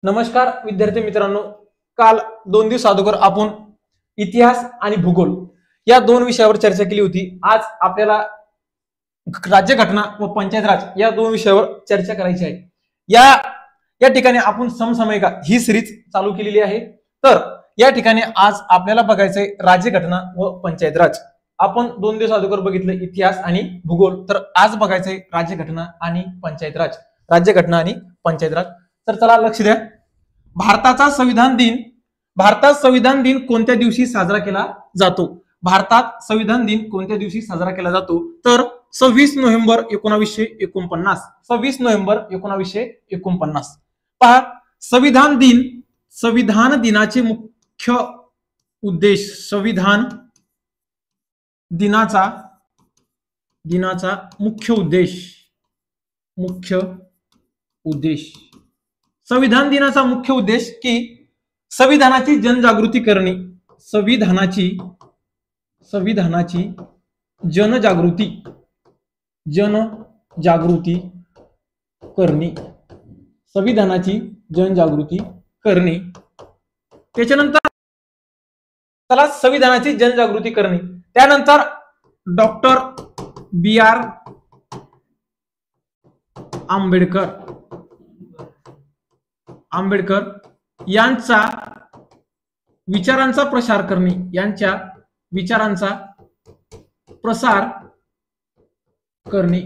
नमस्कार विद्यार्थी मित्रांनो, काल 2 दिवस अगोदर आपण इतिहास आणि भूगोल या दोन विषयावर चर्चा केली होती. आज आपल्याला राज्यघटना व पंचायत राज या दोन विषयावर चर्चा करायची आहे. या या ठिकाणी आपण समसामयिका ही सिरीज चालू केलेली आहे. तर या ठिकाणी आज आपल्याला बघायचंय राज्यघटना व पंचायत राज. आपण 2 दिवस अगोदर बघितलं इतिहास आणि भूगोल, तर आज बघायचंय राज्यघटना आणि पंचायत राज. राज्यघटना आणि पंचायत राज. तर चला लक्ष द्या. भारतात संविधान दिन कोणत्या दिवशी साजरा केला जातो? भारतात संविधान दिन कोणत्या दिवशी साजरा केला जातो? तर 26 नोव्हेंबर 1949. 26 नोव्हेंबर 1949. पहा, संविधान दिनाचे मुख्य उद्देश, संविधान दिनाचा मुख्य उद्देश संविधान दिनाचा मुख्य उद्देश की संविधानाची जनजागृती करणे. संविधानाची जनजागृती करणे. संविधानाची जनजागृती करणे. त्याच्यानंतर चला संविधानाची जनजागृती करणे. त्यानंतर डॉक्टर बी आर आंबेडकर यांचा विचारांचा प्रसार करणे. यांच्या विचारांचा प्रसार करणे.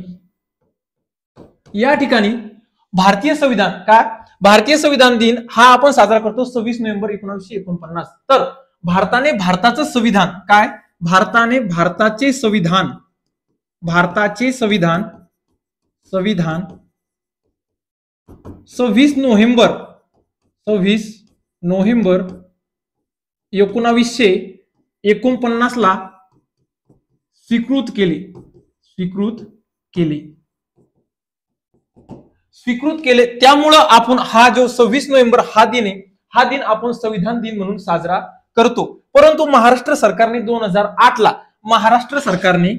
या ठिकाणी भारतीय संविधान दिन हा आपण साजरा करतो 26 नोव्हेंबर 1949. तर भारताचे संविधान 26 नोव्हेंबर 1949 ला स्वीकृत केले. त्यामुळं आपण हा जो 26 नोव्हेंबर हा दिन आहे, हा दिन आपण संविधान दिन म्हणून साजरा करतो. परंतु महाराष्ट्र सरकारने 2008 ला महाराष्ट्र सरकारने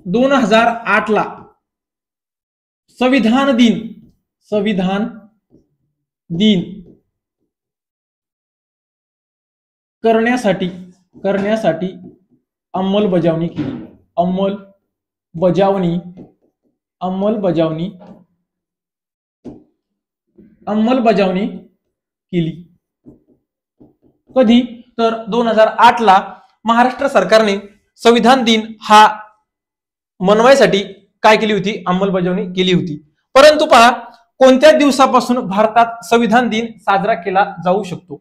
2008 ला संविधान दिन करण्यासाठी अंमलबजावणी केली. कधी? तर 2008 ला महाराष्ट्र सरकारने संविधान दिन हा मनवायसाठी काय केली होती? अंमलबजावणी केली होती. परंतु पहा, कोणत्या दिवसापासून भारतात संविधान दिन साजरा केला जाऊ शकतो?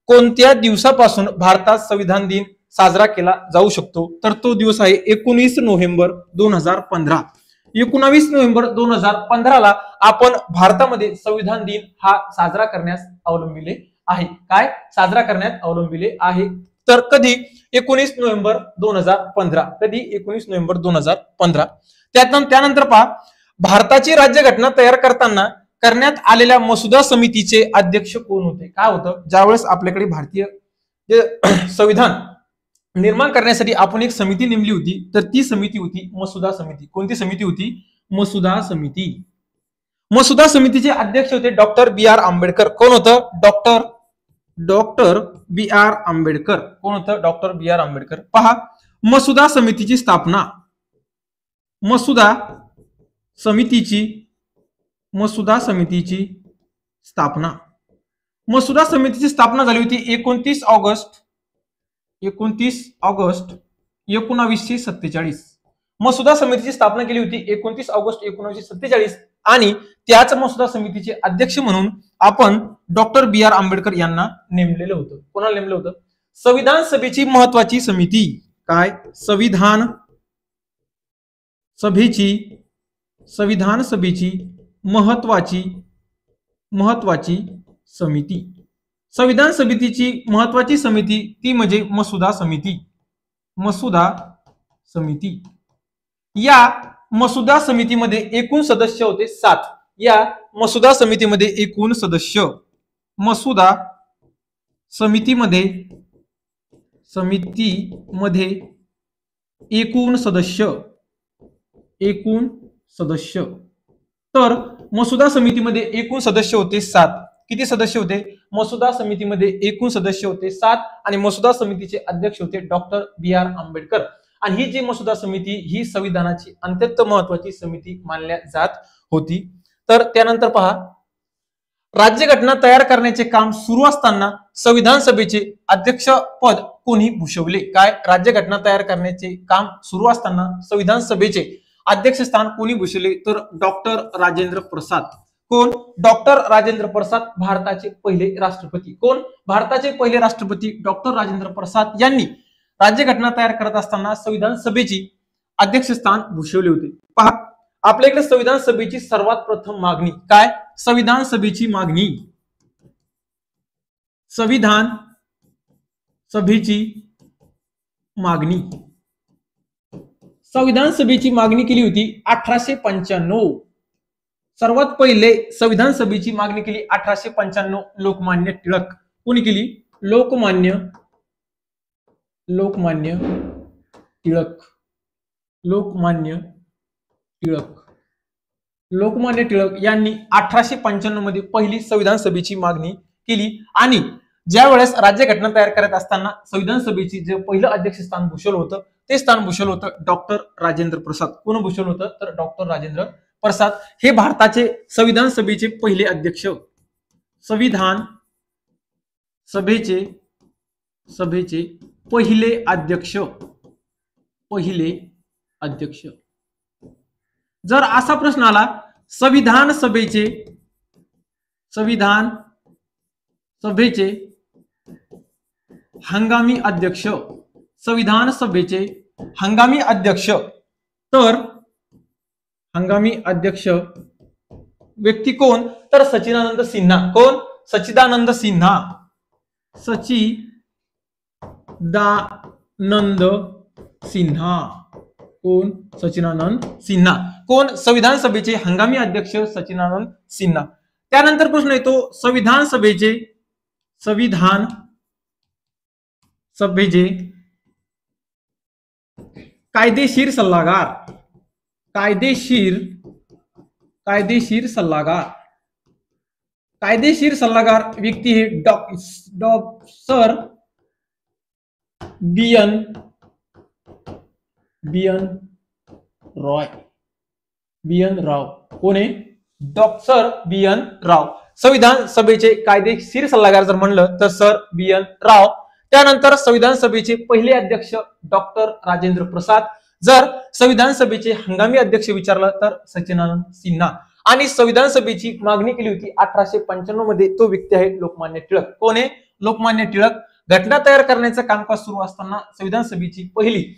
कोणत्या दिवसापासून भारतात संविधान दिन साजरा केला जाऊ शकतो? तर तो दिवस आहे 19 नोव्हेंबर 2015. 19 नोव्हेंबर 2015 ला आपण भारतामध्ये संविधान दिन हा साजरा करण्यास अवलंबिले आहे. साजरा करण्यात अवलंबिले आहे. तर कधी? 19 नोव्हेंबर 2015. कधी? 19 नोव्हेंबर 2015. त्यानंतर पहा, भारताची राज्यघटना तयार करण्यात आलेल्या मसुदा समितीचे अध्यक्ष कोण होते? काय होतं? ज्यावेळेस आपल्याकडे भारतीय संविधान निर्माण करण्यासाठी आपण एक समिती नेमली होती, तर ती समिती होती मसुदा समिती. कोणती समिती होती? मसुदा समितीचे अध्यक्ष होते डॉक्टर बी आर आंबेडकर. कोण होतं? डॉक्टर बी आर आंबेडकर. कोण होतं? डॉक्टर बी आर आंबेडकर. पहा, मसुदा समितीची स्थापना झाली होती 29 ऑगस्ट 1947. मसुदा समितीची स्थापना केली होती 29 ऑगस्ट 1947. आणि त्याच मसुदा समितीचे अध्यक्ष म्हणून आपण डॉक्टर बी आर आंबेडकर यांना नेमलेलं होतं. कोणाला नेमलं होतं? संविधान सभेची महत्वाची समिती. संविधान सभेची महत्वाची समिती. संविधान समितीची महत्वाची समिती ती म्हणजे मसुदा समिती. या मसुदा समितीमध्ये एकूण सदस्य होते 7. या मसुदा समितीमध्ये एकूण सदस्य समितीमध्ये एकूण सदस्य एकूण सदस्य, तर मसुदा समितीमध्ये एकूण सदस्य होते 7. किती सदस्य होते? मसुदा समितीमध्ये एकूण सदस्य होते 7 आणि मसुदा समितीचे अध्यक्ष होते डॉक्टर B.R. आंबेडकर. आणि ही जी मसुदा समिती ही संविधानाची अत्यंत महत्वाची समिती मानल्या जात होती. तर त्यानंतर पहा, राज्यघटना तयार करण्याचे काम सुरू असताना संविधान सभेचे अध्यक्ष पद कोणी भूषवले? काय? राज्यघटना तयार करण्याचे काम सुरू असताना संविधान सभेचे अध्यक्ष स्थान कोणी भूषवले? तर डॉक्टर राजेंद्र प्रसाद. कोण? डॉक्टर राजेंद्र प्रसाद, भारताचे पहिले राष्ट्रपती. कोण? भारताचे पहिले राष्ट्रपती डॉक्टर राजेंद्र प्रसाद यांनी राज्यघटना तयार करत असताना संविधान सभेची अध्यक्ष स्थान भूषवले होते. पहा, आपल्याकडे संविधान सभेची सर्वात प्रथम मागणी काय? संविधान सभेची मागणी, संविधान सभेची मागणी, संविधान सभेची मागणी केली होती 1895. सर्वात पहिले संविधान सभेची मागणी केली 1895 लोकमान्य टिळक. कोणी केली? लोकमान्य टिळक. लोकमान्य टिळक यांनी 1895 मध्ये पहिली संविधान सभेची मागणी केली. आणि ज्या वेळेस राज्यघटना तयार करत असताना संविधान सभेची जे पहिलं अध्यक्ष स्थान भूषवलं होतं ते स्थान भूषवलं होतं डॉक्टर राजेंद्र प्रसाद. कोण भूषवलं होतं? तर डॉक्टर राजेंद्र प्रसाद हे भारताचे संविधान सभेचे पहिले अध्यक्ष, संविधान सभेचे पहिले अध्यक्ष. जर असा प्रश्न आला, संविधान सभेचे हंगामी अध्यक्ष, संविधान सभेचे हंगामी अध्यक्ष, तर हंगामी अध्यक्ष व्यक्ती कोण? तर सच्चिदानंद सिन्हा. कोण? सच्चिदानंद सिन्हा. कोण? सच्चिदानंद सिन्हा. कोण? संविधान सभेचे हंगामी अध्यक्ष सच्चिदानंद सिन्हा. त्यानंतर प्रश्न येतो, संविधान सभेचे कायदेशीर सल्लागार व्यक्ती हे सर बी.एन. राव. कोण आहे? Doctor B.N. राव. संविधान सभेचे कायदेशीर सल्लागार जर म्हणलं तर सर B.N. राव. त्यानंतर संविधान सभेचे पहिले अध्यक्ष डॉक्टर राजेंद्र प्रसाद. जर संविधान सभेचे हंगामी अध्यक्ष विचारलं तर सच्चिदानंद सिन्हा. आणि संविधान सभेची मागणी केली होती 1895 मध्ये, तो व्यक्ती आहे लोकमान्य टिळक. कोण आहे? लोकमान्य टिळक. घटना तयार करण्याचं कामकाज सुरू असताना संविधान सभेची पहिली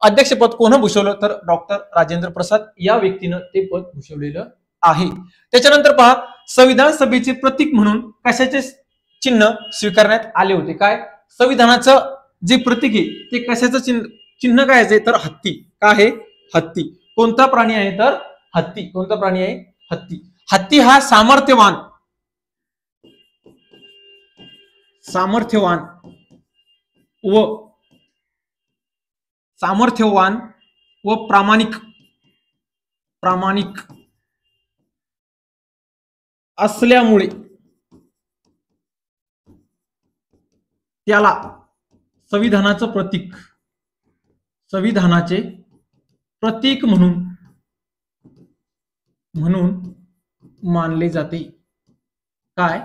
अध्यक्षपद कोण भूषवलं? तर डॉक्टर राजेंद्र प्रसाद या व्यक्तीनं ते पद भूषवलेलं आहे. त्याच्यानंतर पहा, संविधान सभेचे प्रतीक म्हणून कशाचे चिन्ह स्वीकारण्यात आले होते? काय? संविधानाचं जे प्रतीक आहे ते कशाचं चिन्ह काय आहे? तर हत्ती. काय आहे? हत्ती. कोणता प्राणी आहे? तर हत्ती. कोणता प्राणी आहे? हत्ती. हत्ती हा सामर्थ्यवान व प्रामाणिक असल्यामुळे त्याला संविधानाचे प्रतीक म्हणून मानले जाते. काय?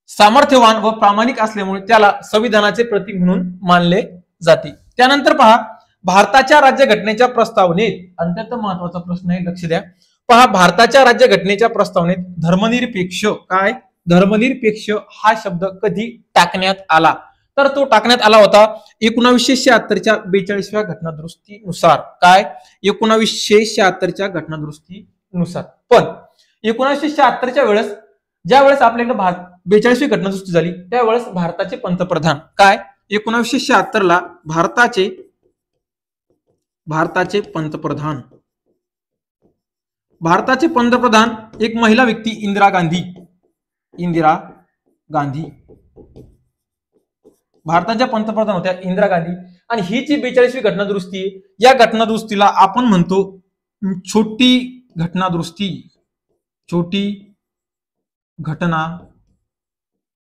सामर्थ्यवान व प्रामाणिक असल्यामुळे त्याला संविधानाचे प्रतीक म्हणून मानले जाते. त्यानंतर पहा, भारताच्या राज्यघटनेच्या प्रस्तावनेत अत्यंत महत्वाचा प्रश्न आहे, लक्ष द्या. पहा, भारताच्या राज्यघटनेच्या प्रस्तावनेत धर्मनिरपेक्ष, काय? धर्मनिरपेक्ष हा शब्द कधी टाकण्यात आला? तर तो टाकण्यात आला होता 1976च्या 42व्या घटनादुरुस्तीनुसार. काय? 1976च्या घटनादुरुस्तीनुसार. पण 1976च्या वेळेस ज्या वेळेस आपल्याकडे 42वी घटनादुरुस्ती झाली त्यावेळेस भारताचे पंतप्रधान, काय? 1976ला भारताचे पंतप्रधान एक महिला व्यक्ती इंदिरा गांधी. भारताच्या पंतप्रधान होत्या इंदिरा गांधी. आणि ही जी 42वी घटनादुरुस्ती, या घटनादुरुस्तीला आपण म्हणतो छोटी घटना दुरुस्ती, छोटी घटना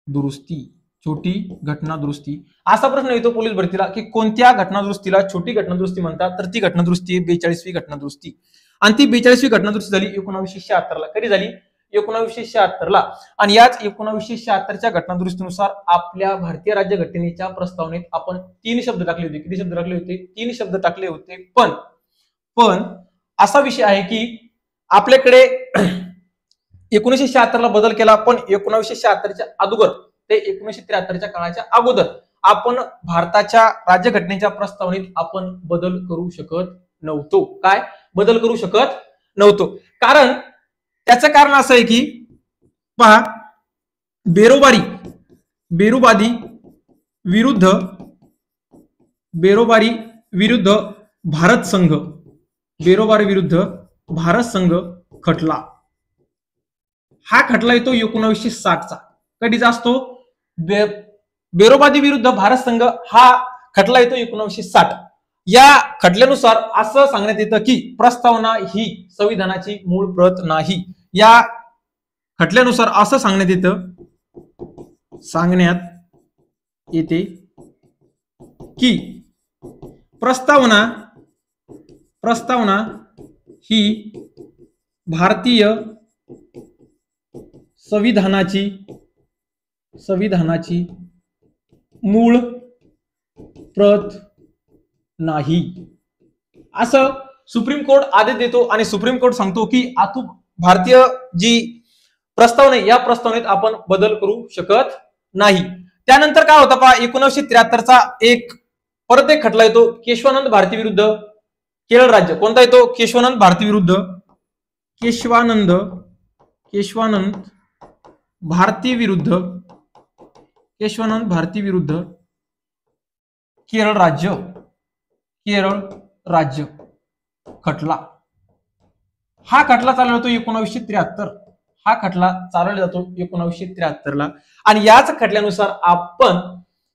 दुरुस्ती, छोटी घटना दुरुस्ती. असा प्रश्न येतो पोलीस भरतीला की कोणत्या घटना दुरुस्तीला छोटी घटना दुरुस्ती म्हणतात, तर ती घटना दुरुस्ती 42वी घटना दुरुस्ती. आणि ती 42वी घटना दुरुस्ती झाली 1976 ला. कधी झाली? 1976 ला. आणि याच 1976च्या घटना दुरुस्तीनुसार आपल्या भारतीय राज्यघटनेच्या प्रस्तावनेत आपण 3 शब्द टाकले होते. किती शब्द टाकले होते? 3 शब्द टाकले होते. पण असा विषय आहे की आपल्याकडे 1976 ला बदल केला, पण 1976च्या अगोदर ते 1973च्या काळाच्या अगोदर आपण भारताच्या राज्यघटनेच्या प्रस्तावनेत आपण बदल करू शकत नव्हतो. काय बदल करू शकत नव्हतो? कारण त्याचं कारण असं आहे की पहा, बेरोबारी विरुद्ध भारत संघ, बेरोबारी विरुद्ध भारत संघ खटला. हा खटला येतो 1960चा. कधीचा असतो? बेरोबादी विरुद्ध भारत संघ हा खटला येतो 1960. या खटल्यानुसार असं सांगण्यात येतं की प्रस्तावना ही संविधानाची मूळ प्रत नाही. या खटल्यानुसार असं सांगण्यात येते की प्रस्तावना ही भारतीय संविधानाची मूळ प्रत नाही, असं सुप्रीम कोर्ट आदेश देतो. आणि सुप्रीम कोर्ट सांगतो की भारतीय जी प्रस्तावना या प्रस्तावनेत आपण बदल करू शकत नाही. त्यानंतर काय होतं पहा, 1973चा परत एक खटला येतो केशवानंद भारती विरुद्ध केरळ राज्य. कोणता येतो? केशवानंद भारती विरुद्ध केशवानंद भारती विरुद्ध केरळ राज्य खटला. हा खटला चालवला जातो 1973. हा खटला चालवला जातो 1973 ला. आणि याच खटल्यानुसार आपण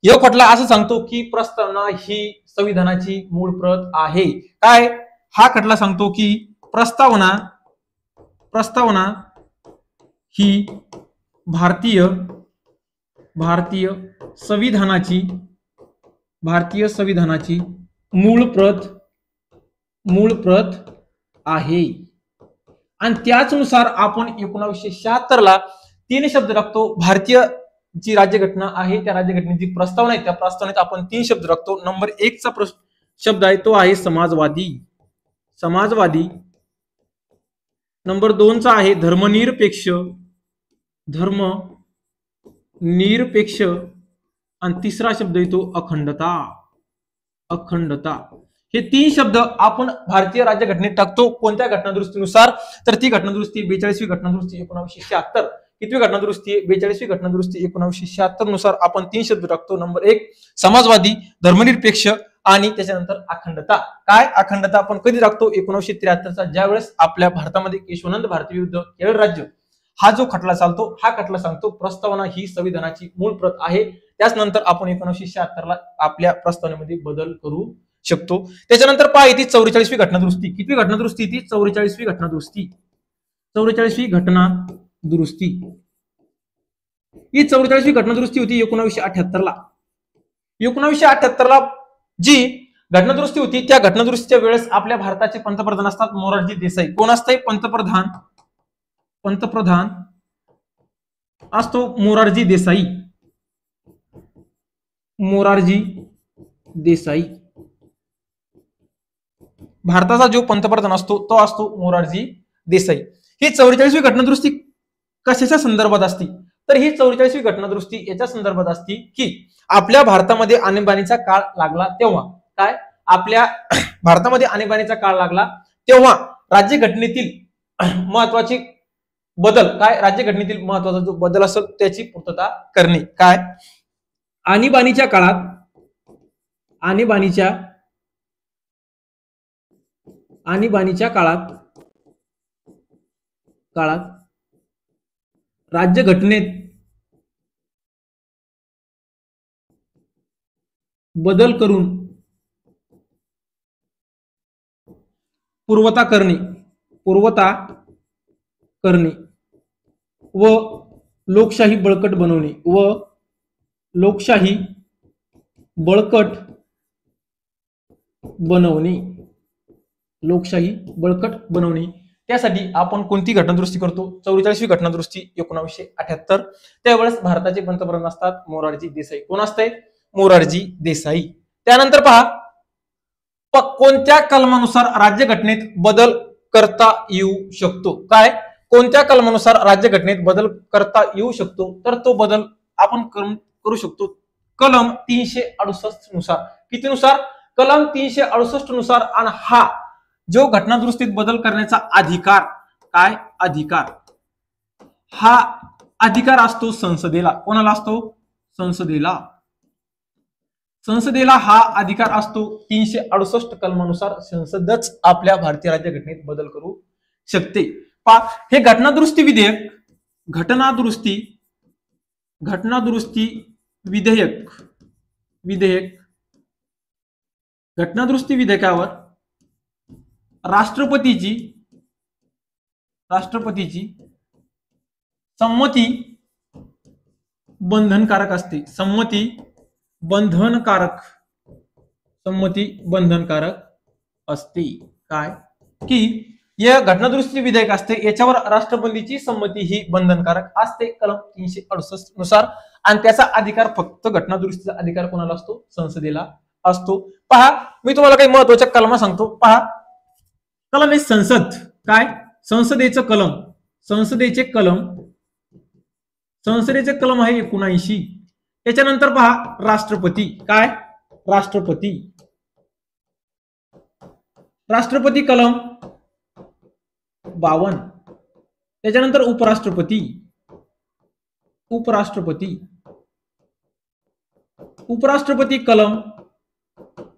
खटला असं सांगतो की प्रस्तावना ही संविधानाची मूळ प्रत आहे. काय? हा खटला सांगतो की प्रस्तावना ही भारतीय संविधानाची मूळ प्रत आहे. आणि त्याचनुसार आपण 1976 ला 3 शब्द टाकतो. भारतीय जी राज्यघटना आहे त्या राज्यघटनेची प्रस्तावना आहे त्या प्रस्तावनेत आपण 3 शब्द टाकतो. नंबर 1 चा शब्द आहे तो आहे समाजवादी. नंबर 2 चा आहे धर्मनिरपेक्ष. आणि तिसरा शब्द येतो अखंडता. हे 3 शब्द आपण भारतीय राज्यघटनेत टाकतो. कोणत्या घटना दुरुस्तीनुसार? तर ती घटना दुरुस्ती 42वी घटना दुरुस्ती 1976. कितवी घटना दुरुस्ती? 42वी घटना दुरुस्ती 1976 नुसार आपण 3 शब्द टाकतो. नंबर 1 समाजवादी, धर्मनिरपेक्ष आणि त्याच्यानंतर अखंडता. काय अखंडता आपण कधी टाकतो? 1973चा, ज्यावेळेस आपल्या भारतामध्ये केशवानंद भारती विरुद्ध केरळ राज्य हा जो खटला चालतो, हा खटला सांगतो प्रस्तावना ही संविधानाची मूळ प्रत आहे. त्याचनंतर आपण 1976 ला आपल्या प्रस्तावनेमध्ये बदल करू शकतो. त्याच्यानंतर पहा इथे 44वी घटना दुरुस्ती. किती घटना दुरुस्ती ती? 44वी घटना दुरुस्ती. 44वी घटना दुरुस्ती ही 44वी घटना दुरुस्ती होती 1978 ला. 1978 ला जी घटना दुरुस्ती होती त्या घटना दुरुस्तीच्या वेळेस आपल्या भारताचे पंतप्रधान असतात मोरारजी देसाई. कोण असते पंतप्रधान असतो मोरारजी देसाई. भारताचा जो पंतप्रधान असतो तो असतो मोरारजी देसाई. ही 44वी घटना दुरुस्ती कशाच्या संदर्भात असते? तर ही 44वी घटना दुरुस्ती याच्या संदर्भात असते की आपल्या भारतामध्ये आणीबाणीचा काळ लागला तेव्हा. काय? आपल्या भारतामध्ये आणीबाणीचा काळ लागला तेव्हा राज्यघटनेतील महत्वाची बदल, काय राज्यघटनेतील महत्वाचा जो बदल असेल त्याची पूर्तता करणे. काय? आणीबाणीच्या काळात राज्यघटनेत बदल करून पूर्वता करणे व लोकशाही बळकट बनवणे लोकशाही बळकट बनवणे त्यासाठी आपण कोणती घटनादुरुस्ती करतो? 44वी घटनादुरुस्ती 1978. त्यावेळेस भारताचे पंतप्रधान असतात मोरारजी देसाई. कोण असते? मोरारजी देसाई. त्यानंतर पहा कोणत्या कलमानुसार राज्यघटनेत बदल करता येऊ शकतो? काय? कोणत्या कलमानुसार राज्यघटनेत बदल करता येऊ शकतो? तर तो बदल आपण करू शकतो कलम 368 नुसार. किती नुसार? कलम 368 नुसार. आणि हा जो घटनादुरुस्तीत बदल करण्याचा अधिकार काय? हा अधिकार असतो संसदेला. कोणाला असतो? संसदेला हा अधिकार असतो. 368 कलमानुसार संसदच आपल्या भारतीय राज्यघटनेत बदल करू शकते. हे घटनादुरुस्ती विधेयकावर राष्ट्रपतीची संमती बंधनकारक असते. संमती बंधनकारक असते. काय? की या घटनादुरुस्ती विधेयक असते याच्यावर राष्ट्रपतीची संमती ही बंधनकारक असते कलम 368 नुसार. आणि त्याचा अधिकार फक्त घटनादुरुस्तीचा अधिकार कोणाला असतो? संसदेला असतो. पहा मी तुम्हाला काही महत्वाच्या कलमा सांगतो. पहा कलम आहे संसद. काय? संसदेचे कलम आहे 79. त्याच्यानंतर पहा राष्ट्रपती. काय? राष्ट्रपती कलम 52. त्याच्यानंतर उपराष्ट्रपती कलम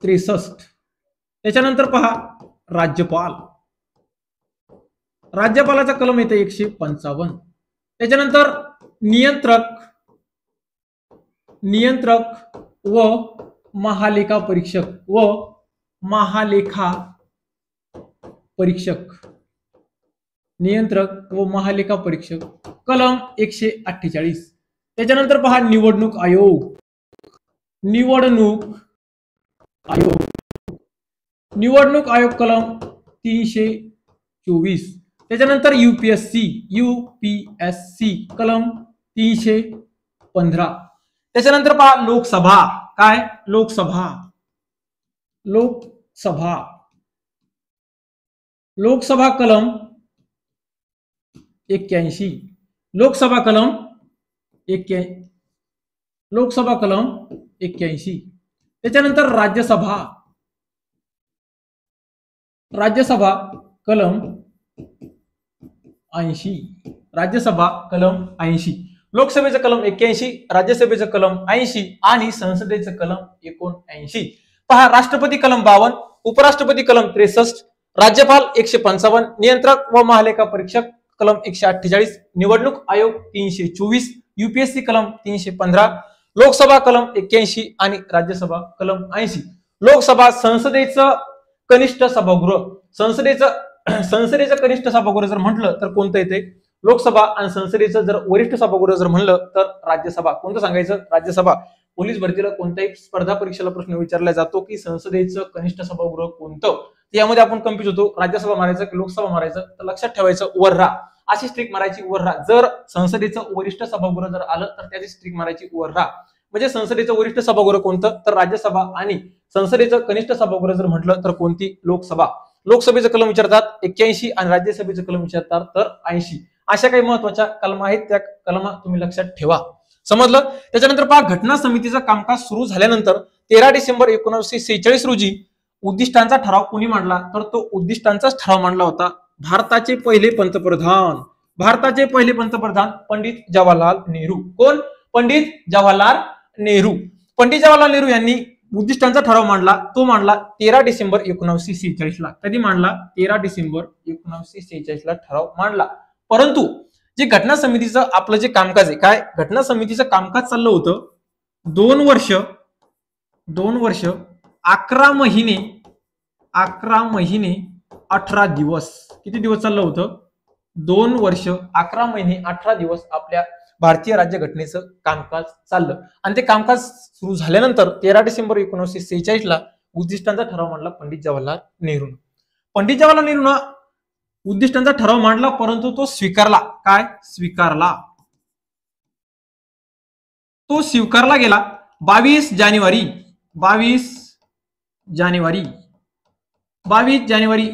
63. त्याच्यानंतर पहा राज्यपालाचा कलम येते 155. त्याच्यानंतर नियंत्रक व महालेखा परीक्षक कलम 148. त्याच्यानंतर पहा निवडणूक आयोग कलम 324. त्याच्यानंतर यूपीएससी कलम 315. त्याच्यानंतर पहा लोकसभा. काय? लोकसभा कलम 81. लोकसभा कलम 81. त्याच्यानंतर राज्यसभा कलम 80. लोकसभेचं कलम 81, राज्यसभेचं कलम 80 आणि संसदेचं कलम 79. पहा राष्ट्रपती कलम 52, उपराष्ट्रपती कलम 63, राज्यपाल 155, नियंत्रक व महालेखा परीक्षक कलम 148, निवडणूक आयोग 324, यूपीएससी कलम 315, लोकसभा कलम 81 आणि राज्यसभा कलम 80. लोकसभा संसदेचं कनिष्ठ सभागृह. संसदेचं कनिष्ठ सभागृह जर म्हटलं तर कोणतं येते? लोकसभा. आणि संसदेचं जर वरिष्ठ सभागृह जर म्हणलं तर राज्यसभा. कोणतं सांगायचं? राज्यसभा. पोलीस भरतीला कोणत्याही स्पर्धा परीक्षेला प्रश्न विचारला जातो की संसदेचं कनिष्ठ सभागृह कोणतं? यामध्ये आपण कन्फ्युज होतो. राज्यसभा मारायचं की लोकसभा मारायचं? तर लक्षात ठेवायचं वर्रा अशी स्ट्रिक मारायची वर्रा. जर संसदेचं वरिष्ठ सभागृह जर आलं तर त्याची स्ट्रिक मारायची वर्रा. म्हणजे संसदेचं वरिष्ठ सभागृह कोणतं? तर राज्यसभा. आणि संसदेचं कनिष्ठ सभागृह जर म्हटलं तर कोणती? लोकसभा. लोकसभेचं कलम विचारतात 81 आणि राज्यसभेचं कलम विचारतात तर 80. अशा काही महत्वाच्या कलमा आहेत, त्या कलमा तुम्ही लक्षात ठेवा. समजलं? त्याच्यानंतर पहा घटना समितीचं कामकाज सुरू झाल्यानंतर 13 डिसेंबर 1946 रोजी उद्दिष्टांचा ठराव कोणी मांडला? तर तो उद्दिष्टांचाच ठराव मांडला होता भारताचे पहिले पंतप्रधान पंडित जवाहरलाल नेहरू. कोण? पंडित जवाहरलाल नेहरू. पंडित जवाहरलाल नेहरू यांनी उद्दिष्टांचा ठराव मांडला. तो मांडला 13 डिसेंबर 1946 ला. कधी मांडला? 13 डिसेंबर 1946 ला ठराव मांडला. परंतु जे घटना समितीचं आपलं जे कामकाज आहे, काय घटना समितीचं कामकाज चाललं होतं 2 वर्ष 11 महिने 18 दिवस. किती दिवस चाललं होतं? 2 वर्ष 11 महिने 18 दिवस आपल्या भारतीय राज्यघटनेचं कामकाज चाललं. आणि ते कामकाज सुरू झाल्यानंतर 13 डिसेंबर 1946 ला उद्दिष्टांचा ठराव मांडला पंडित जवाहरलाल नेहरू. पंडित जवाहरलाल नेहरूंना उद्दिष्टांचा ठराव मांडला, परंतु तो स्वीकारला. काय स्वीकारला? तो स्वीकारला गेला 22 जानेवारी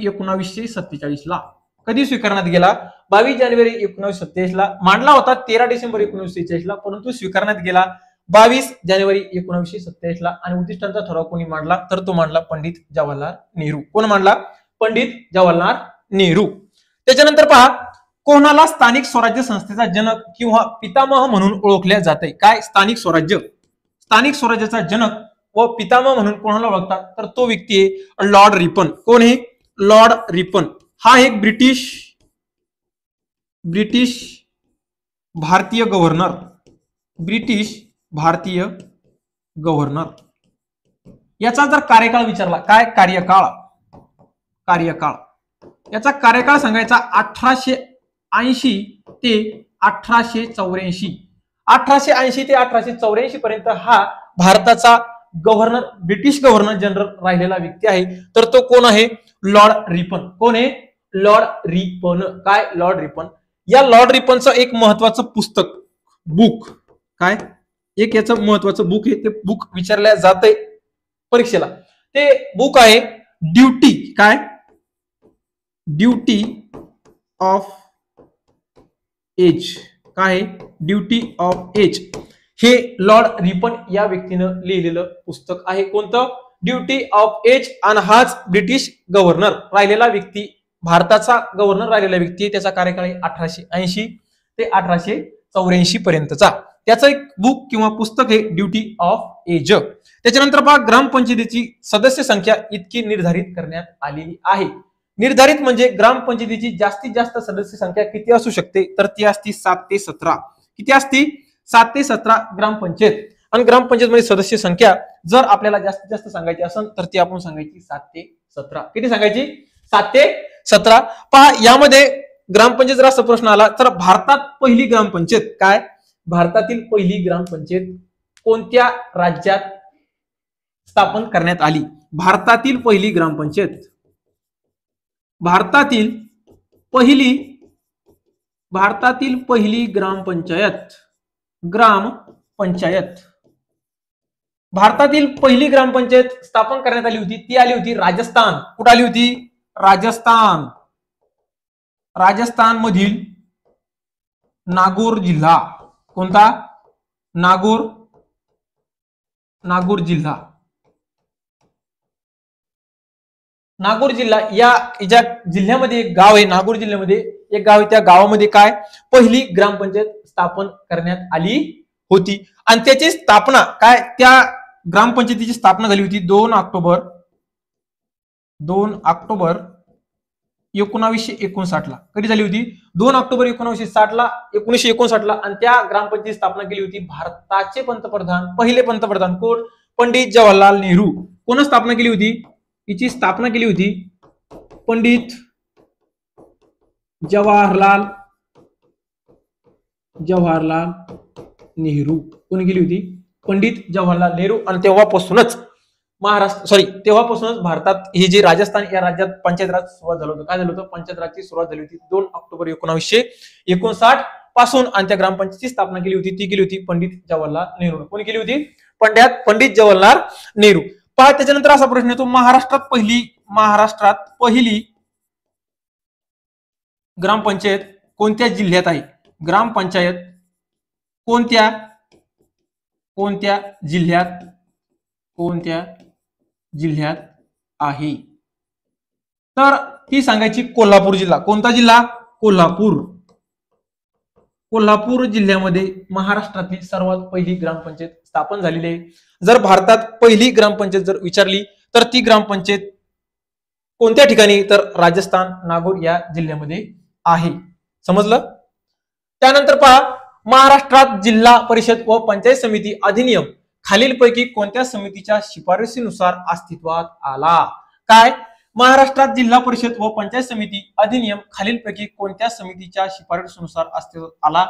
1947 ला. कधी स्वीकारण्यात गेला? 22 जानेवारी 1947 ला. मांडला होता 13 डिसेंबर 1946 ला, परंतु स्वीकारण्यात गेला 22 जानेवारी 1947 ला. आणि उद्दिष्टांचा ठराव कोणी मांडला? तर तो मांडला पंडित जवाहरलाल नेहरू. कोण मांडला? पंडित जवाहरलाल नेहरू. त्याच्यानंतर पहा, कोणाला स्थानिक स्वराज्य संस्थेचा जनक किंवा पितामह म्हणून ओळखले जाते? काय? स्थानिक स्वराज्याचा जनक व पितामह म्हणून कोणाला ओळखतात? तर तो व्यक्ती आहे लॉर्ड रिपन. कोण आहे? Lord Ripon. हा एक ब्रिटिश भारतीय गव्हर्नर. याचा जर कार्यकाळ विचारला, काय कार्यकाळ याचा कार्यकाळ सांगायचा 1880 ते 1884. 1880 ते 1884 पर्यंत हा भारताचा गव्हर्नर, ब्रिटिश गव्हर्नर जनरल राहिलेला व्यक्ती आहे. तर तो कोण आहे? Lord Ripon. कोण आहे? Lord Ripon. काय? Lord Ripon. या लॉर्ड रिपनचं एक महत्वाचं पुस्तक, बुक, काय एक याचं महत्वाचं बुक आहे, ते बुक विचारल्या जाते परीक्षेला. ते बुक आहे ड्युटी. काय? Duty of age. काय? Duty of age. हे लॉर्ड रिपन या व्यक्तीनं लिहिलेलं पुस्तक आहे. कोणतं? Duty of age. आणि हाच ब्रिटिश गव्हर्नर राहिलेला व्यक्ती, भारताचा गव्हर्नर राहिलेला व्यक्ती आहे. त्याचा कार्यकाळ आहे 1880 ते 1884 पर्यंतचा. त्याचं एक बुक किंवा पुस्तक आहे ड्युटी ऑफ एज. त्याच्यानंतर पहा, ग्रामपंचायतीची सदस्य संख्या इतकी निर्धारित करण्यात आलेली आहे. निर्धारित म्हणजे ग्रामपंचायतीची जास्तीत जास्त सदस्य संख्या किती असू शकते? तर ती असती 7 ते 17. किती असती? 7 ते 17 ग्रामपंचायत. आणि ग्रामपंचायत मध्ये सदस्य संख्या जर आपल्याला जास्तीत जास्त सांगायची असेल तर ती आपण सांगायची 7 ते 17. किती सांगायची? 7 ते 17. पहा, यामध्ये ग्रामपंचायत जर असा प्रश्न आला तर भारतात पहिली ग्रामपंचायत, काय? भारतातील पहिली ग्रामपंचायत कोणत्या राज्यात स्थापन करण्यात आली? भारतातील पहिली ग्रामपंचायत भारतातील पहिली ग्रामपंचायत भारतातील पहिली ग्रामपंचायत स्थापन करण्यात आली होती. ती आली होती राजस्थान. कुठे आली होती? राजस्थान मधील नागौर जिल्हा. कोणता? नागौर जिल्हा. नागौर जिल्हा या जिल्ह्यामध्ये एक गाव आहे. नागौर जिल्ह्यामध्ये एक गाव आहे. त्या गावामध्ये काय? पहिली ग्रामपंचायत स्थापन करण्यात आली होती. आणि त्याची स्थापना काय? त्या ग्रामपंचायतीची स्थापना झाली होती 2 ऑक्टोबर 1959 ला. कधी झाली होती? 2 ऑक्टोबर 1959 ला. आणि त्या ग्रामपंचायतीची स्थापना केली होती भारताचे पहिले पंतप्रधान कोण? पंडित जवाहरलाल नेहरू. कोण स्थापना केली होती? हिची स्थापना केली होती पंडित जवाहरलाल नेहरू. कोणी केली होती? पंडित जवाहरलाल नेहरू. आणि तेव्हापासूनच भारतात ही जी राजस्थान या राज्यात पंचायत राज सुरुवात झालं होतं. काय झालं होतं? पंचायत राजची सुरुवात झाली होती 2 ऑक्टोबर 1959 पासून. आणि त्या ग्रामपंचायतीची स्थापना केली होती, ती केली होती पंडित जवाहरलाल नेहरू. कोणी केली होती? पंडित जवाहरलाल नेहरू. पहा, त्याच्यानंतर असा प्रश्न येतो, महाराष्ट्रात पहिली ग्रामपंचायत कोणत्या जिल्ह्यात आहे? ग्रामपंचायत कोणत्या जिल्ह्यात आहे? तर ती सांगायची कोल्हापूर जिल्हा. कोणता जिल्हा? कोल्हापूर जिल्ह्यामध्ये महाराष्ट्रातली सर्वात पहिली ग्रामपंचायत स्थापन झालेली आहे. जर भारतात पहिली ग्रामपंचायत जर विचारली तर ती ग्रामपंचायत कोणत्या ठिकाणी? तर राजस्थान नागौर या जिल्ह्यामध्ये आहे. समजलं? त्यानंतर पहा, महाराष्ट्रात जिल्हा परिषद व पंचायत समिती अधिनियम खालीलपैकी कोणत्या समितीच्या शिफारसीनुसार अस्तित्वात आला? काय? महाराष्ट्रात जिल्हा परिषद व पंचायत समिती अधिनियम खालीलपैकी कोणत्या समितीच्या शिफारशीनुसार अस्तित्वात आला?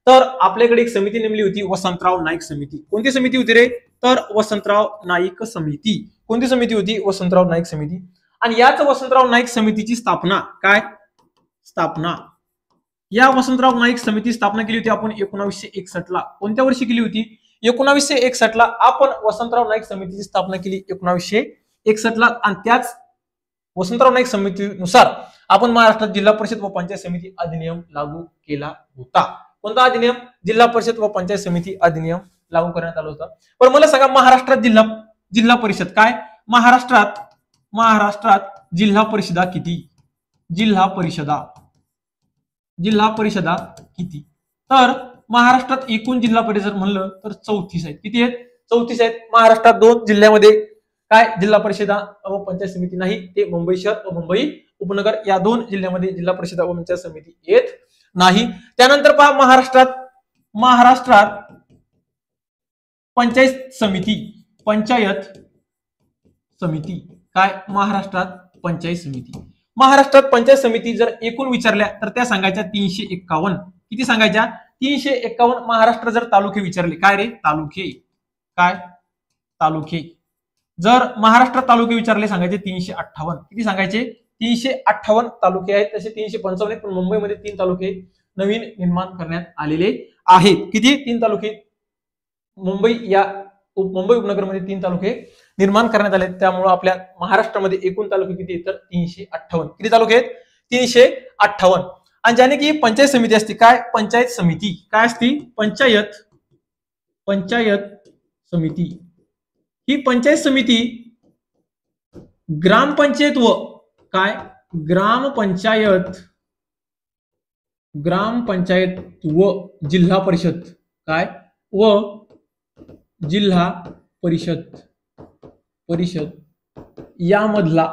तर आपल्याकडे एक समिती नेमली होती, वसंतराव नाईक समिती. कोणती समिती होती रे? तर वसंतराव नाईक समिती. कोणती समिती होती? वसंतराव नाईक समिती. आणि याच वसंतराव नाईक समितीची स्थापना या वसंतराव नाईक समिती स्थापना केली होती आपण 1961 ला. कोणत्या वर्षी केली होती? 1961 ला आपण वसंतराव नाईक समितीची स्थापना केली 1961 ला. आणि त्याच वसंतराव नाईक समितीनुसार आपण महाराष्ट्रात जिल्हा परिषद व पंचायत समिती अधिनियम लागू केला होता. कोणता अधिनियम? जिल्हा परिषद व पंचायत समिती अधिनियम लागू करण्यात आला होता. पण मला सांगा, महाराष्ट्रात जिल्हा परिषद काय? महाराष्ट्रात जिल्हा परिषदा किती? जिल्हा परिषदा किती? तर महाराष्ट्रात एकूण जिल्हा परिषद म्हणलं तर 34 आहेत. किती आहेत? 34 आहेत. महाराष्ट्रात 2 जिल्ह्यामध्ये काय जिल्हा परिषदा व पंचायत समिती नाही, ते मुंबई शहर व मुंबई उपनगर या 2 जिल्ह्यामध्ये जिल्हा परिषदा व पंचायत समिती येत नाही. त्यानंतर पहा, महाराष्ट्रात पंचायत समिती काय? महाराष्ट्रात पंचायत समिती जर एकूण विचारल्या तर त्या सांगायच्या 351. किती सांगायच्या? 351. महाराष्ट्र जर तालुके विचारले, काय रे? तालुके. जर महाराष्ट्रात तालुके विचारले सांगायचे 358. किती सांगायचे? 358 तालुके आहेत. तसे 355 पण मुंबईमध्ये 3 तालुके नवीन निर्माण करण्यात आलेले आहेत. किती? 3 तालुके. मुंबई उपनगरमध्ये 3 तालुके निर्माण करण्यात आले. त्यामुळे आपल्या महाराष्ट्रामध्ये एकूण तालुके किती आहेत? तर 358. किती तालुके आहेत? 358. आणि ज्याने की पंचायत समिती असते, काय? पंचायत समिती काय असती? पंचायत समिती. ही पंचायत समिती ग्रामपंचायत व काय? ग्रामपंचायत व जिल्हा परिषद काय? व जिल्हा परिषद यामधला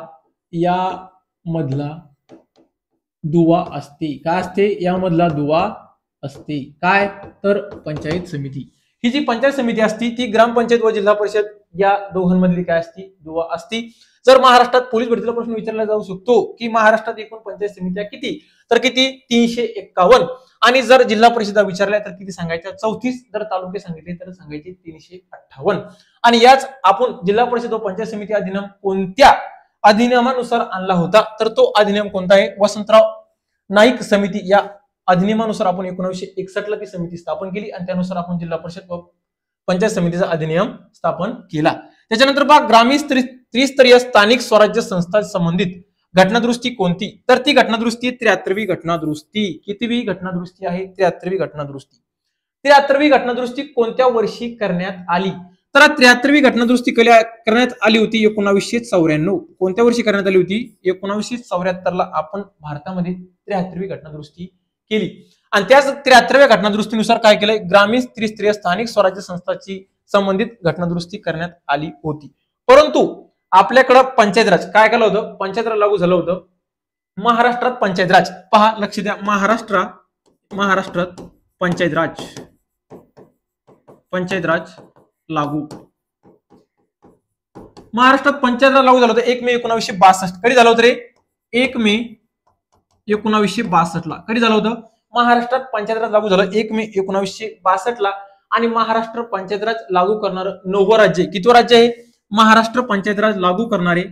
दुवा असते. काय असते? यामधला दुवा असते. काय? तर पंचायत समिती. ही जी पंचायत समिती असती ती ग्रामपंचायत व जिल्हा परिषद या दोघांमधली काय असती? दुवा असती. जर महाराष्ट्रात पोलीस भरतीला प्रश्न विचारला जाऊ शकतो की महाराष्ट्रात एकूण पंचायत समित्या किती? तर किती? 351. आणि जर जिल्हा परिषदा विचारल्या तर किती सांगायच्या? 34. जर तालुके सांगितले तर सांगायचे 358. आणि याच आपण जिल्हा परिषद व पंचायत समिती अधिनियम कोणत्या अधिनियमानुसार आणला होता? तर तो अधिनियम कोणता आहे? वसंतराव नाईक समिती या अधिनियमानुसार आपण 1961 ला ती समिती स्थापन केली आणि त्यानुसार आपण जिल्हा परिषद व पंचायत समितीचा अधिनियम स्थापन केला. त्याच्यानंतर पहा, ग्रामीण त्रिस्तरीय स्थानिक स्वराज्य संस्था संबंधित घटनादुरुस्ती कोणती? तर ती घटनादुरुस्ती 73वी घटनादुरुस्ती. कितीवी घटनादुरुस्ती आहे? 73वी घटनादुरुस्ती. 73वी घटनादुरुस्ती कोणत्या वर्षी करण्यात आली? तर 73वी घटनादुरुस्ती करण्यात आली होती 1994. कोणत्या वर्षी करण्यात आली होती? 1974 ला आपण भारतामध्ये 73वी घटनादुरुस्ती केली. आणि त्याच 73व्या घटनादुरुस्तीनुसार काय केलंय? ग्रामीण त्रिस्तरीय स्थानिक स्वराज्य संस्थांची संबंधित घटनादुरुस्ती करण्यात आली होती. परंतु आपल्याकडं पंचायत राज काय केलं होतं? पंचायत राज लागू झालं होतं. महाराष्ट्रात पंचायत राज पहा, लक्ष द्या, महाराष्ट्रात पंचायत राज लागू. महाराष्ट्रात पंचायत राज लागू झालं होतं 1 मे 1962. कधी झालं होतं रे? 1 मे 1962 ला. कधी झालं होतं? महाराष्ट्रात पंचायत राज लागू झालं 1 मे 1962 ला. आणि महाराष्ट्र पंचायत राज लागू करणारं 9वं राज्य. कितवं राज्य आहे? महाराष्ट्र पंचायत राज लागू करणारे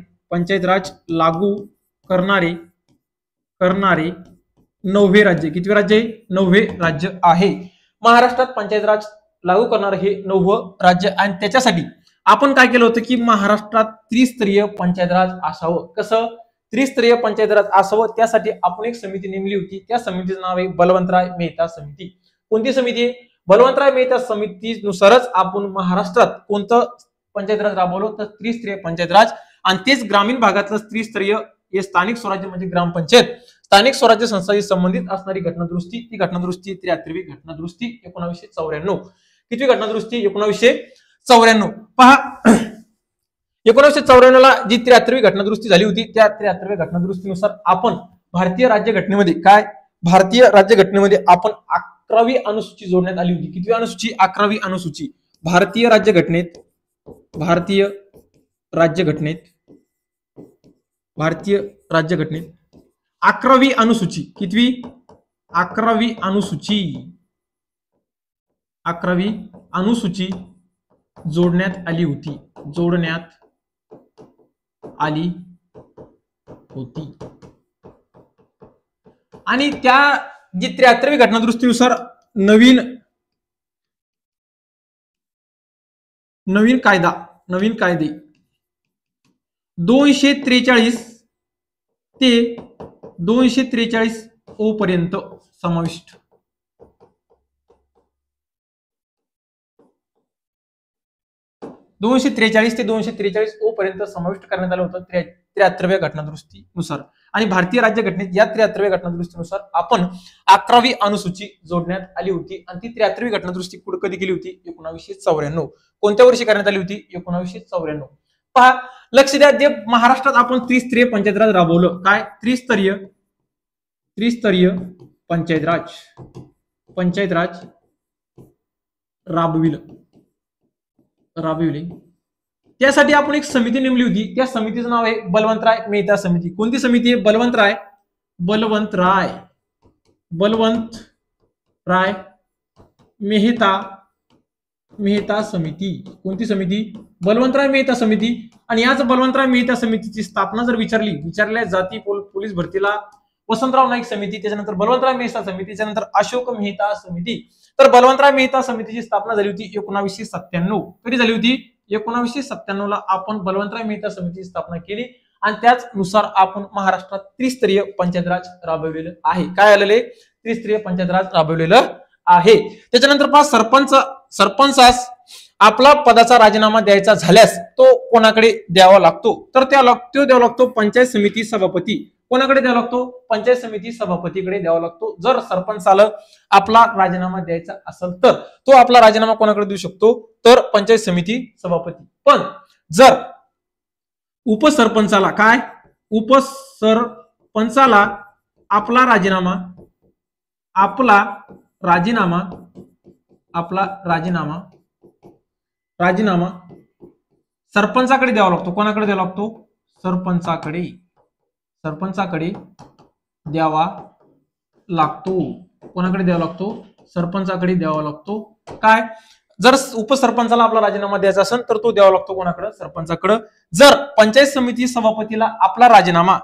9वे राज्य. कितवे राज्य आहे? 9वे राज्य आहे. महाराष्ट्रात पंचायत राज लागू करणारं हे 9वं राज्य. आणि त्याच्यासाठी आपण काय केलं होतं की महाराष्ट्रात त्रिस्तरीय पंचायत राज असावं. कसं? त्रिस्तरीय पंचायत राज असावं. त्यासाठी आपण एक समिती नेमली होती. त्या समितीचं नाव आहे बलवंतराय मेहता समिती. कोणती समिती आहे? बलवंतराय मेहता समितीनुसारच आपण महाराष्ट्रात कोणतं पंचायत राज राबवलं? तर त्रिस्तरीय पंचायत राज. आणि तेच ग्रामीण भागातलं त्रिस्तरीय हे स्थानिक स्वराज्य म्हणजे ग्रामपंचायत स्थानिक स्वराज्य संस्थांशी संबंधित असणारी घटनादुरुस्ती. ती घटनादुरुस्ती 73वी घटनादुरुस्ती 1994. किती घटनादुरुस्ती? 1994. पहा, 1994 ला जी 73वी घटनादुरुस्ती झाली होती त्या 73व्या घटनादुरुस्तीनुसार आपण भारतीय राज्यघटनेमध्ये आपण 11वी अनुसूची जोडण्यात आली होती. कितवी अनुसूची? 11वी अनुसूची. भारतीय राज्यघटनेत भारतीय राज्यघटनेत 11वी अनुसूची, कितवी? 11वी अनुसूची, 11वी अनुसूची जोडण्यात आली होती, जोडण्यात आली होती. आणि त्या जी 73वी घटनादुरुस्तीनुसार नवीन कायदे 243 ते 243 ओ पर्यंत समाविष्ट. 243 ते 243 ओ पर्यंत समाविष्ट करण्यात आलं होतं 73व्या घटनादुरुस्तीनुसार. आणि भारतीय राज्यघटनेत या 73व्या घटनादुरुस्तीनुसार आपण 11वी अनुसूची जोडण्यात आली होती. आणि ती 73वी घटनादुरुस्ती कधी केली होती? 1994. कोणत्या वर्षी करण्यात आली होती? 1994. पहा, लक्ष द्या, जे महाराष्ट्रात आपण त्रिस्तरीय पंचायत राज राबवलं, काय? त्रिस्तरीय पंचायत राज राबविले. त्यासाठी आपण एक समिती नेमली होती. त्या समितीचं नाव आहे बलवंतराय मेहता समिती. कोणती समिती आहे? बलवंतराय मेहता समिती. कोणती समिती? बलवंतराय मेहता समिती. आणि याच बलवंतराय मेहता समितीची स्थापना जर विचारल्या जाती पोलीस भरतीला वसंतराव नाईक समिती, त्याच्यानंतर बलवंतराय मेहता समिती, त्याच्यानंतर अशोक मेहता समिती. तर बलवंतराय मेहता समितीची स्थापना झाली होती 1997. कधी झाली होती? 1997 ला आपण बलवंतराय मेहता समितीची स्थापना केली. आणि त्याचनुसार आपण महाराष्ट्रात त्रिस्तरीय पंचायत राज राबवलेलं आहे. काय आलेले? त्रिस्तरीय पंचायत राज राबवलेलं आहे. त्याच्यानंतर पहा, सरपंचास आपला पदाचा राजीनामा द्यायचा झाल्यास तो कोणाकडे द्यावा लागतो? तर तो द्यावा लागतो पंचायत समिती सभापती. कोणाकडे द्यावा लागतो? पंचायत समिती सभापतीकडे द्यावा लागतो. जर सरपंचाला आपला राजीनामा द्यायचा असेल तर तो आपला राजीनामा कोणाकडे देऊ शकतो? तर पंचायत समिती सभापती. पण जर उपसरपंचाला आपला राजीनामा सरपंचाकडे द्यावा लागतो. कोणाकडे द्यावा लागतो? सरपंचाकडे द्यावा लागतो. कोणाकडे द्यावा लागतो? सरपंचाकडे द्यावा लागतो. काय? जर उपसरपंचाला आपला राजीनामा द्यायचा असेल तर तो द्यावा लागतो कोणाकडे? सरपंचाकडे. जर पंचायत समिती सभापतीला आपला राजीनामा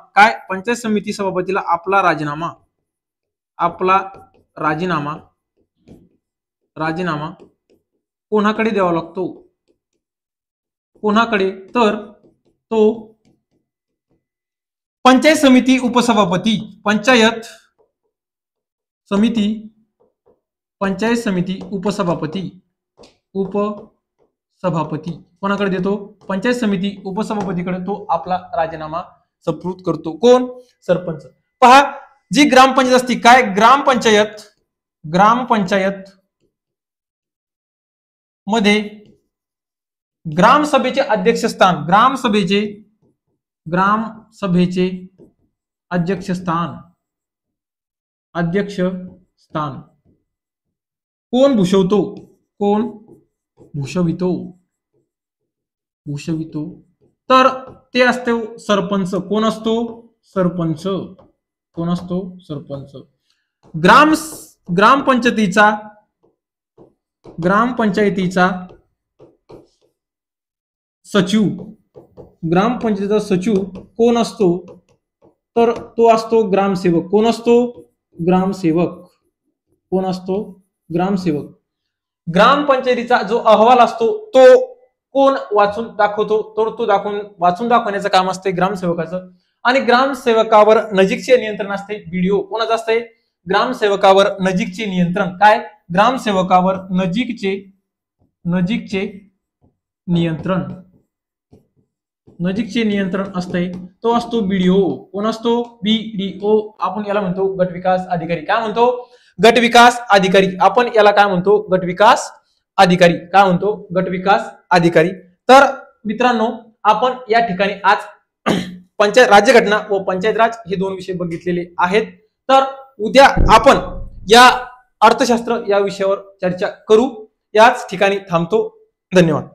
कोणाकडे द्यावा लागतो? कोणाकडे? तर तो पंचायत समिती उपसभापती. पंचायत समिती उपसभापती कोणाकडे देतो? पंचायत समिती उपसभापतीकडे तो आपला राजीनामा सुपूर्द करतो. कोण? सरपंच. पहा, जी ग्रामपंचायत असते, काय? ग्रामपंचायत मध्ये ग्रामसभेचे अध्यक्षस्थान कोण भूषवितो? तर ते असतो सरपंच. कोण असतो? सरपंच. ग्रामपंचायतीचा सचिव कोण असतो? तर तो असतो ग्रामसेवक. कोण असतो? ग्रामसेवक. ग्रामपंचायतीचा जो अहवाल असतो तो कोण वाचून दाखवतो? तर तो वाचून दाखवण्याचं काम असते ग्रामसेवकाचं. आणि ग्रामसेवकावर नजीकचे नियंत्रण असते BDO. कोणाचं असते? ग्रामसेवकावर नजीकचे नियंत्रण. काय? ग्रामसेवकावर नजीकचे नियंत्रण असते, तो असतो BDO. कोण असतो? BDO. आपण याला म्हणतो गट विकास अधिकारी. काय म्हणतो? गट विकास अधिकारी. आपण याला काय म्हणतो? गट विकास अधिकारी. काय म्हणतो? गट विकास अधिकारी. तर मित्रांनो, आपण या ठिकाणी आज पंचायत राज्यघटना व पंचायत राज हे दोन विषय बघितलेले आहेत. तर उद्या आपण या अर्थशास्त्र या विषयावर चर्चा करू. याच ठिकाणी थांबतो. धन्यवाद.